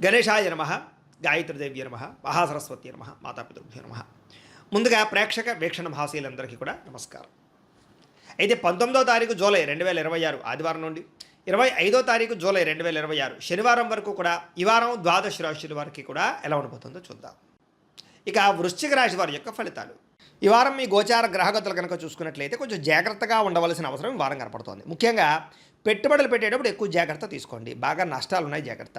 గణేశాయ నమ, గాయత్రీదేవ్య నమ, మహాసరస్వతి నమ, మాతాపితృభ్యో నమ. ముందుగా ప్రేక్షక వీక్షణ మహాశీలందరికీ కూడా నమస్కారం. అయితే 19వ తారీఖు జూలై 2026 ఆదివారం నుండి 25వ తారీఖు జూలై 2026 శనివారం వరకు కూడా ఈ వారం ద్వాదశ రాశుల వారికి కూడా ఎలా ఉండబోతుందో చూద్దాం. ఇక వృశ్చిక రాశి వారి యొక్క ఫలితాలు. ఈ వారం మీ గోచార గ్రహగతులు కనుక చూసుకున్నట్లయితే కొంచెం జాగ్రత్తగా ఉండవలసిన అవసరం ఈ వారం కనపడుతోంది. ముఖ్యంగా పెట్టుబడులు పెట్టేటప్పుడు ఎక్కువ జాగ్రత్త తీసుకోండి. బాగా నష్టాలు ఉన్నాయి, జాగ్రత్త.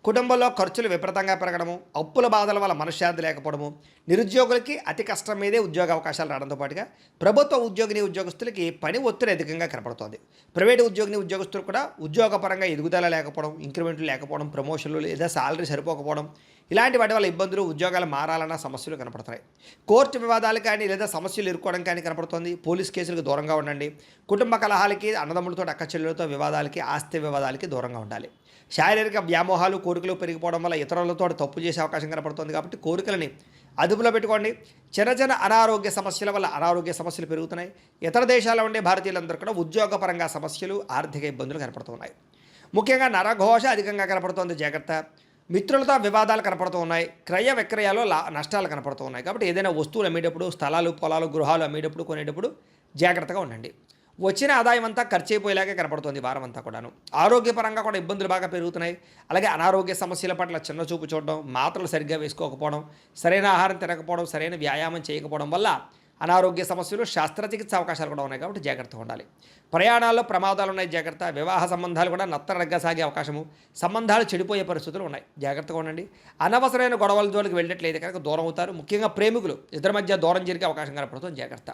కుటుంబంలో ఖర్చులు విపరీతంగా పెరగడము, అప్పుల బాధల వల్ల మనశ్శాంతి లేకపోవడము, నిరుద్యోగులకి అతి కష్టం మీదే ఉద్యోగ అవకాశాలు రావడంతో పాటుగా ప్రభుత్వ ఉద్యోగస్తులకి పని ఒత్తిడి అధికంగా కనపడుతోంది. ప్రైవేటు ఉద్యోగస్తులు కూడా ఉద్యోగపరంగా ఎదుగుదల లేకపోవడం, ఇంక్రిమెంట్లు లేకపోవడం, ప్రమోషన్లు లేదా శాలరీ సరిపోకపోవడం, ఇలాంటి వాటి వల్ల ఇబ్బందులు, ఉద్యోగాలు మారాలన్న సమస్యలు కనపడుతున్నాయి. కోర్టు వివాదాలు కానీ లేదా సమస్యలు ఇరుక్కోవడం కానీ కనపడుతుంది. పోలీస్ కేసులకు దూరంగా ఉండండి. కుటుంబ కలహాలకి, అన్నదమ్ములతో అక్కచెల్లెలతో వివాదాలకి, ఆస్తి వివాదాలకి దూరంగా ఉండాలి. శారీరక వ్యామోహాలు, కోరికలు పెరిగిపోవడం వల్ల ఇతరులతో తప్పు చేసే అవకాశం కనపడుతుంది. కాబట్టి కోరికలని అదుపులో పెట్టుకోండి. చిన్న చిన్న అనారోగ్య సమస్యల వల్ల అనారోగ్య సమస్యలు పెరుగుతున్నాయి. ఇతర దేశాల్లో ఉండే భారతీయులందరూ కూడా ఉద్యోగపరంగా సమస్యలు, ఆర్థిక ఇబ్బందులు కనపడుతున్నాయి. ముఖ్యంగా నరఘోష అధికంగా కనపడుతోంది, జాగ్రత్త. మిత్రులతో వివాదాలు కనపడుతూ ఉన్నాయి. క్రయ విక్రయాలు నష్టాలు కనపడుతూ ఉన్నాయి. కాబట్టి ఏదైనా వస్తువులు అమ్మేటప్పుడు, స్థలాలు, పొలాలు, గృహాలు అమ్మేటప్పుడు, కొనేటప్పుడు జాగ్రత్తగా ఉండండి. వచ్చిన ఆదాయం అంతా ఖర్చు అయిపోయేలాగే కనపడుతుంది వారం అంతా కూడాను. ఆరోగ్యపరంగా కూడా ఇబ్బందులు బాగా పెరుగుతున్నాయి. అలాగే అనారోగ్య సమస్యల పట్ల చిన్న చూపు చూడడం, మాత్రలు సరిగ్గా వేసుకోకపోవడం, సరైన ఆహారం తినకపోవడం, సరైన వ్యాయామం చేయకపోవడం వల్ల అనారోగ్య సమస్యలు, శస్త్రచికిత్స అవకాశాలు కూడా ఉన్నాయి. కాబట్టి జాగ్రత్తగా ఉండాలి. ప్రయాణాల్లో ప్రమాదాలు ఉన్నాయి, జాగ్రత్త. వివాహ సంబంధాలు కూడా నత్తనడగ్గా సాగే అవకాశము, సంబంధాలు చెడిపోయే పరిస్థితులు ఉన్నాయి, జాగ్రత్తగా ఉండండి. అనవసరమైన గొడవల జోలికి వెళ్ళినట్లయితే కనుక దూరం అవుతారు. ముఖ్యంగా ప్రేమికులు ఇద్దరి మధ్య దూరం జరిగే అవకాశం కనపడుతుంది, జాగ్రత్త.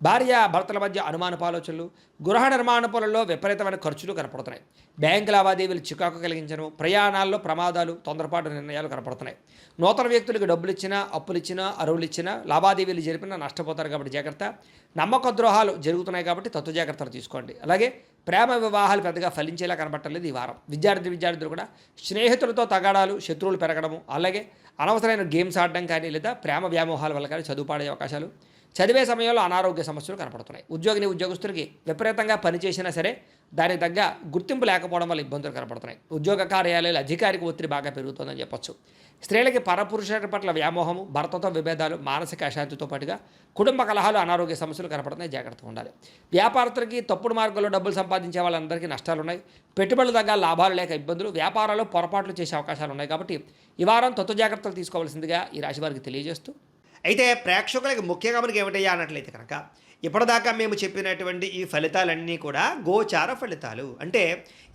భార్య భర్తల మధ్య అనుమానపు ఆలోచనలు, గృహ నిర్మాణ పనుల్లో విపరీతమైన ఖర్చులు కనపడుతున్నాయి. బ్యాంకు లావాదేవీలు చికాకు కలిగించడం, ప్రయాణాల్లో ప్రమాదాలు, తొందరపాటు నిర్ణయాలు కనపడుతున్నాయి. నూతన వ్యక్తులకు డబ్బులు ఇచ్చినా, అప్పులు ఇచ్చినా, అరువులు ఇచ్చినా, లావాదేవీలు జరిపినా నష్టపోతారు. కాబట్టి జాగ్రత్త. నమ్మక ద్రోహాలు జరుగుతున్నాయి కాబట్టి తత్వ జాగ్రత్తలు తీసుకోండి. అలాగే ప్రేమ వివాహాలు పెద్దగా ఫలించేలా కనబట్టలేదు ఈ వారం. విద్యార్థులు కూడా స్నేహితులతో తగాడాలు, శత్రువులు పెరగడము, అలాగే అనవసరమైన గేమ్స్ ఆడడం కానీ లేదా ప్రేమ వ్యామోహాల వల్ల కానీ చదువు పాడే అవకాశాలు, చదివే సమయంలో అనారోగ్య సమస్యలు కనపడుతున్నాయి. ఉద్యోగస్తులకి విపరీతంగా పనిచేసినా సరే దానికి తగ్గ గుర్తింపు లేకపోవడం వల్ల ఇబ్బందులు కనపడుతున్నాయి. ఉద్యోగ కార్యాలయాలు అధికారిక ఒత్తిడి బాగా పెరుగుతుందని చెప్పొచ్చు. స్త్రీలకి పరపురుషుల పట్ల వ్యామోహము, భర్తతో విభేదాలు, మానసిక అశాంతితో పాటుగా కుటుంబ కలహాలు, అనారోగ్య సమస్యలు కనపడుతున్నాయి, జాగ్రత్తగా ఉండాలి. వ్యాపారస్తులకి తప్పుడు మార్గంలో డబ్బులు సంపాదించే వాళ్ళందరికీ నష్టాలు ఉన్నాయి. పెట్టుబడులు తగ్గ లాభాలు లేక ఇబ్బందులు, వ్యాపారాలు పొరపాట్లు చేసే అవకాశాలు ఉన్నాయి. కాబట్టి ఈ వారం తత్వ జాగ్రత్తలు తీసుకోవాల్సిందిగా ఈ రాశి వారికి తెలియజేస్తూ, అయితే ప్రేక్షకులకి ముఖ్యంగా మనకి ఏమిటయ్యా అన్నట్లయితే కనుక ఇప్పటిదాకా మేము చెప్పినటువంటి ఈ ఫలితాలన్నీ కూడా గోచార ఫలితాలు. అంటే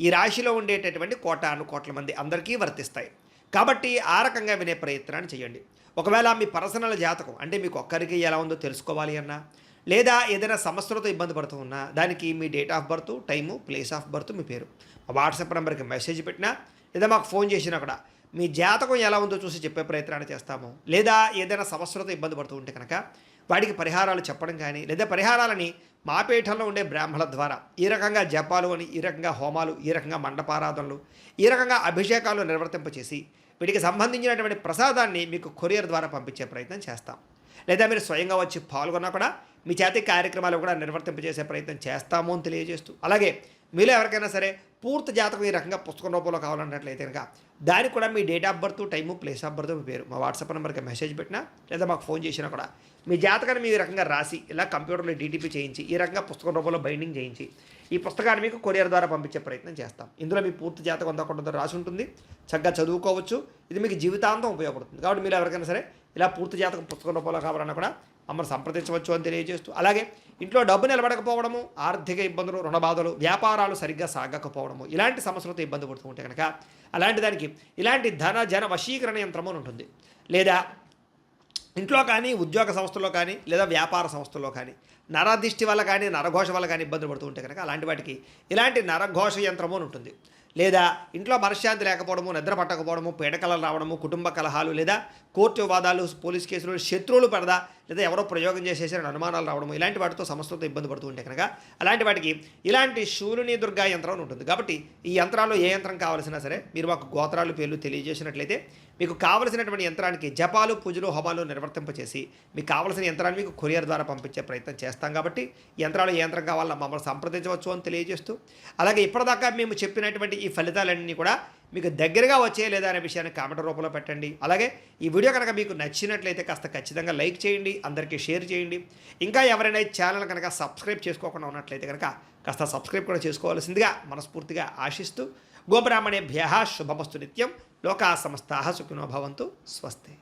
ఈ రాశిలో ఉండేటటువంటి కోట్ల మంది అందరికీ వర్తిస్తాయి. కాబట్టి ఆ రకంగా వినే ప్రయత్నాన్ని చేయండి. ఒకవేళ మీ పర్సనల్ జాతకం అంటే మీకు ఒక్కరికి ఎలా ఉందో తెలుసుకోవాలి అన్నా, లేదా ఏదైనా సమస్యలతో ఇబ్బంది పడుతూ ఉన్నా దానికి మీ date of birth, time, place of birth, మీ పేరు వాట్సాప్ నెంబర్కి మెసేజ్ పెట్టినా లేదా మాకు ఫోన్ చేసినా కూడా మీ జాతకం ఎలా ఉందో చూసి చెప్పే ప్రయత్నాన్ని చేస్తాము. లేదా ఏదైనా సమస్యలతో ఇబ్బంది పడుతూ ఉంటే కనుక వాటికి పరిహారాలు చెప్పడం కానీ, లేదా పరిహారాలని మా పీఠంలో ఉండే బ్రాహ్మణుల ద్వారా ఈ రకంగా జపాలు అని, ఈ రకంగా హోమాలు, ఈ రకంగా మండపారాధనలు, ఈ రకంగా అభిషేకాలు నిర్వర్తింపచేసి వీటికి సంబంధించినటువంటి ప్రసాదాన్ని మీకు కొరియర్ ద్వారా పంపించే ప్రయత్నం చేస్తాం. లేదా మీరు స్వయంగా వచ్చి పాల్గొన్నా కూడా మీ చేతి కార్యక్రమాలు కూడా నిర్వర్తింపజేసే ప్రయత్నం చేస్తాము అని తెలియజేస్తూ, అలాగే మీలో ఎవరికైనా సరే పూర్తి జాతకం ఈ రకంగా పుస్తకం రూపంలో కావాలన్నట్లయితే కనుక దానికి కూడా మీ date of birth, time, place of birth, మీ పేరు మా వాట్సాప్ నెంబర్కి మెసేజ్ పెట్టినా లేదా మాకు ఫోన్ చేసినా కూడా మీ జాతకాన్ని మీ రకంగా రాసి ఇలా కంప్యూటర్లో డీటీపీ చేయించి ఈ రకంగా పుస్తకం రూపంలో బైండింగ్ చేయించి ఈ పుస్తకాన్ని మీకు కొరియర్ ద్వారా పంపించే ప్రయత్నం చేస్తాం. ఇందులో మీ పూర్తి జాతకం అంతా కూడా రాసి ఉంటుంది, చక్కగా చదువుకోవచ్చు. ఇది మీకు జీవితాంతం ఉపయోగపడుతుంది. కాబట్టి మీరు ఎవరికైనా సరే ఇలా పూర్తి జాతకం పుస్తకం రూపంలో కావాలన్నా కూడా మమ్మల్ని సంప్రదించవచ్చు అని తెలియజేస్తూ, అలాగే ఇంట్లో డబ్బు నిలబడకపోవడము, ఆర్థిక ఇబ్బందులు, రుణ బాధలు, వ్యాపారాలు సరిగ్గా సాగకపోవడము, ఇలాంటి సమస్యలతో ఇబ్బంది పడుతూ ఉంటే కనుక అలాంటి దానికి ఇలాంటి ధన జన వశీకరణ యంత్రము అని ఉంటుంది. లేదా ఇంట్లో కానీ, ఉద్యోగ సంస్థల్లో కానీ, లేదా వ్యాపార సంస్థల్లో కానీ నరదిష్టి వల్ల కానీ, నరఘోష వల్ల కానీ ఇబ్బందులు పడుతూ ఉంటే కనుక అలాంటి వాటికి ఇలాంటి నరఘోష యంత్రము అని ఉంటుంది. లేదా ఇంట్లో మనశ్శాంతి లేకపోవడము, నిద్ర పట్టకపోవడము, పీడకలలు రావడము, కుటుంబ కలహాలు, లేదా కోర్టు వివాదాలు, పోలీస్ కేసులు, శత్రువులు పడదా, లేదా ఎవరో ప్రయోగం చేసేసారని అనుమానాలు రావడము, ఇలాంటి వాటితో సమస్యలతో ఇబ్బంది పడుతూ ఉంటే కనుక అలాంటి వాటికి ఇలాంటి శూలిని దుర్గా యంత్రం ఉంటుంది. కాబట్టి ఈ యంత్రాల్లో ఏ యంత్రం కావాల్సినా సరే మీరు మాకు గోత్రాలు, పేర్లు తెలియజేసినట్లయితే మీకు కావలసినటువంటి యంత్రానికి జపాలు, పూజలు, హోమాలు నిర్వర్తింపచేసి మీకు కావలసిన యంత్రాన్ని మీకు కొరియర్ ద్వారా పంపించే ప్రయత్నం చేస్తాం. కాబట్టి యంత్రాలు ఏ యంత్రం కావాలన్నా మమ్మల్ని సంప్రదించవచ్చు అని తెలియజేస్తూ, అలాగే ఇప్పటిదాకా మేము చెప్పినటువంటి ఈ ఫలితాలన్నీ కూడా మీకు దగ్గరగా వచ్చే లేదా అనే విషయాన్ని కామెంట్ రూపంలో పెట్టండి. అలాగే ఈ వీడియో కనుక మీకు నచ్చినట్లయితే కాస్త ఖచ్చితంగా లైక్ చేయండి, అందరికీ షేర్ చేయండి. ఇంకా ఎవరైనా ఈ ఛానల్ కనుక సబ్స్క్రైబ్ చేసుకోకుండా ఉన్నట్లయితే కనుక కాస్త సబ్స్క్రైబ్ కూడా చేసుకోవాల్సిందిగా మనస్ఫూర్తిగా ఆశిస్తూ గోబ్రాహ్మణేభ్యః శుభమస్తు నిత్యం. లోకా సమస్తాః సుఖినో భవంతు. స్వస్తి.